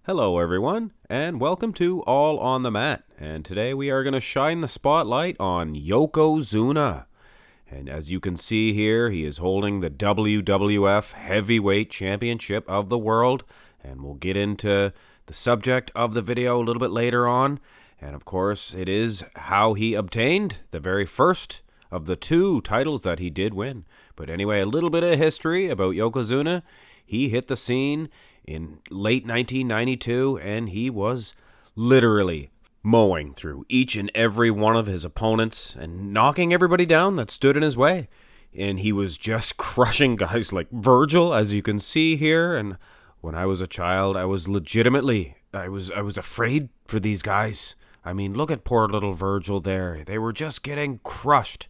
Hello, everyone, and welcome to All on the Mat. And today we are going to shine the spotlight on Yokozuna. And as you can see here, he is holding the WWF Heavyweight Championship of the world. And we'll get into the subject of the video a little bit later on. And of course, it is how he obtained the very first of the two titles that he did win. But anyway, a little bit of history about Yokozuna. He hit the scene in late 1992, and he was literally mowing through each and every one of his opponents and knocking everybody down that stood in his way. And he was just crushing guys like Virgil, as you can see here. And when I was a child, I was afraid for these guys. I mean, look at poor little Virgil there. They were just getting crushed.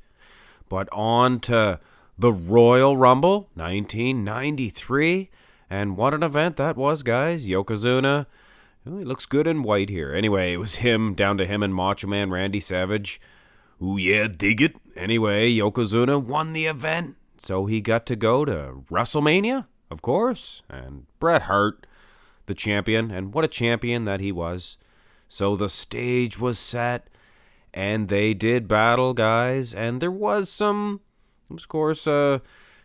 But on to the Royal Rumble, 1993. And what an event that was, guys. Yokozuna, he looks good in white here. Anyway, it was down to him and Macho Man Randy Savage. Ooh, yeah, dig it. Anyway, Yokozuna won the event. So he got to go to WrestleMania, of course. And Bret Hart, the champion. And what a champion that he was. So the stage was set. And they did battle, guys. And there was some, of course,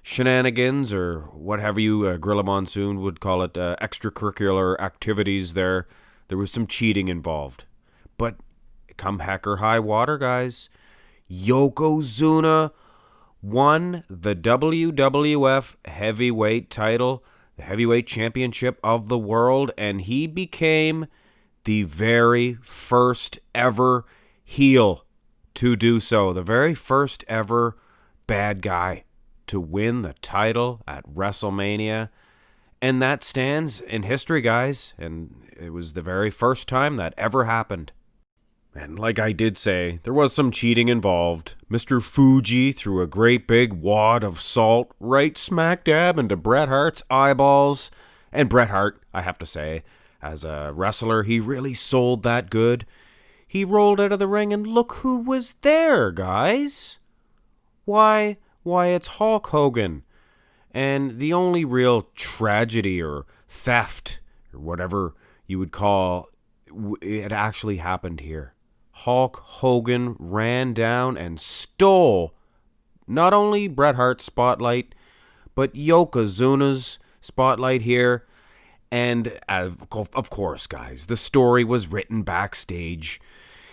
shenanigans, or whatever you, Gorilla Monsoon would call it, extracurricular activities there. There was some cheating involved. But come heck or high water, guys, Yokozuna won the WWF Heavyweight title, the Heavyweight Championship of the world, and he became the very first ever heel to do so. The very first ever bad guy to win the title at WrestleMania. And that stands in history, guys. And it was the very first time that ever happened. And like I did say, there was some cheating involved. Mr. Fuji threw a great big wad of salt right smack dab into Bret Hart's eyeballs. And Bret Hart, I have to say, as a wrestler, he really sold that good. He rolled out of the ring and look who was there, guys. Why, it's Hulk Hogan. And the only real tragedy or theft, or whatever you would call it, actually happened here. Hulk Hogan ran down and stole not only Bret Hart's spotlight, but Yokozuna's spotlight here. And of course, guys, the story was written backstage.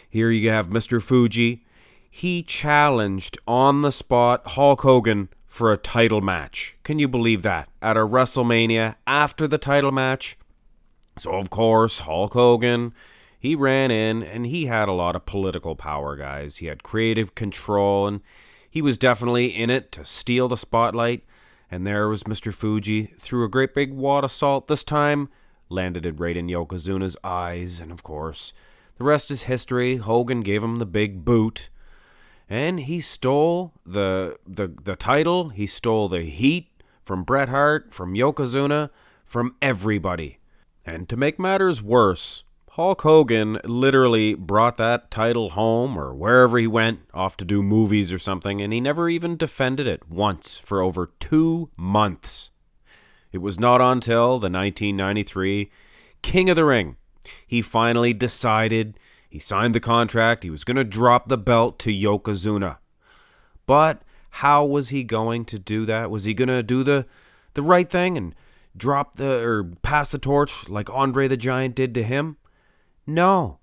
Here you have Mr. Fuji. He challenged on the spot Hulk Hogan for a title match. Can you believe that? At a WrestleMania after the title match. So, of course, Hulk Hogan, he ran in and he had a lot of political power, guys. He had creative control and he was definitely in it to steal the spotlight. And there was Mr. Fuji, threw a great big wad of salt. This time, landed it right in Yokozuna's eyes. And, of course, the rest is history. Hogan gave him the big boot. And he stole the title, he stole the heat from Bret Hart, from Yokozuna, from everybody. And to make matters worse, Hulk Hogan literally brought that title home or wherever he went, off to do movies or something, and he never even defended it once for over 2 months. It was not until the 1993 King of the Ring, he finally decided. He signed the contract. He was going to drop the belt to Yokozuna. But how was he going to do that? Was he going to do the right thing and pass the torch like Andre the Giant did to him? No.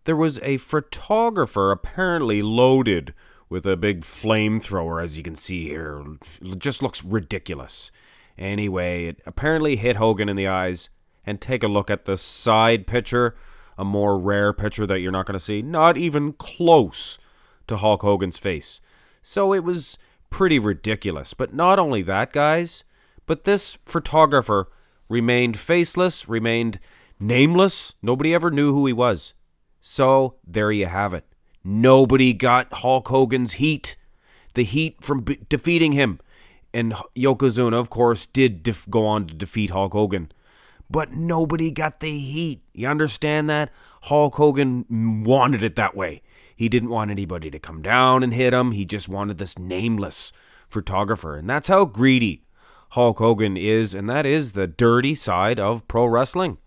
There was a photographer apparently loaded with a big flamethrower, as you can see here. It just looks ridiculous. Anyway, it apparently hit Hogan in the eyes. And take a look at the side picture. A more rare picture that you're not going to see, not even close to Hulk Hogan's face. So it was pretty ridiculous. But not only that, guys, but this photographer remained faceless, remained nameless. Nobody ever knew who he was. So there you have it. Nobody got Hulk Hogan's heat. The heat from defeating him. And Yokozuna, of course, did go on to defeat Hulk Hogan. But nobody got the heat. You understand that? Hulk Hogan wanted it that way. He didn't want anybody to come down and hit him. He just wanted this nameless photographer. And that's how greedy Hulk Hogan is. And that is the dirty side of pro wrestling.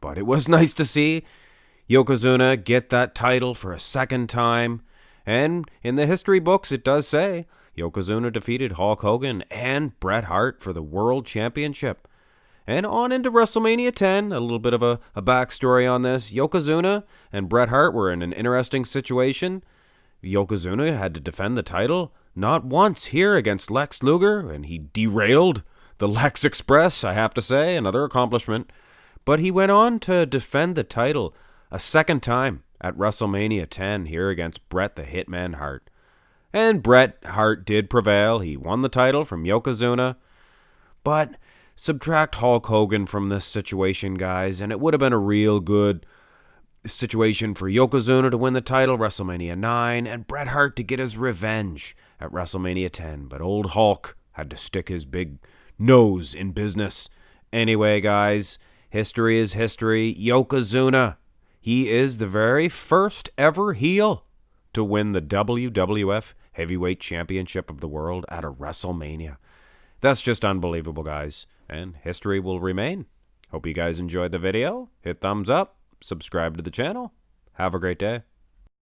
But it was nice to see Yokozuna get that title for a second time. And in the history books, it does say Yokozuna defeated Hulk Hogan and Bret Hart for the World Championship. And on into WrestleMania 10, a little bit of a backstory on this. Yokozuna and Bret Hart were in an interesting situation. Yokozuna had to defend the title not once here against Lex Luger, and he derailed the Lex Express, I have to say, another accomplishment. But he went on to defend the title a second time at WrestleMania 10 here against Bret the Hitman Hart. And Bret Hart did prevail. He won the title from Yokozuna. But subtract Hulk Hogan from this situation, guys, and it would have been a real good situation for Yokozuna to win the title, WrestleMania 9, and Bret Hart to get his revenge at WrestleMania 10. But old Hulk had to stick his big nose in business. Anyway, guys, history is history. Yokozuna, he is the very first ever heel to win the WWF Heavyweight Championship of the World at a WrestleMania. That's just unbelievable, guys, and history will remain. Hope you guys enjoyed the video. Hit thumbs up, subscribe to the channel. Have a great day.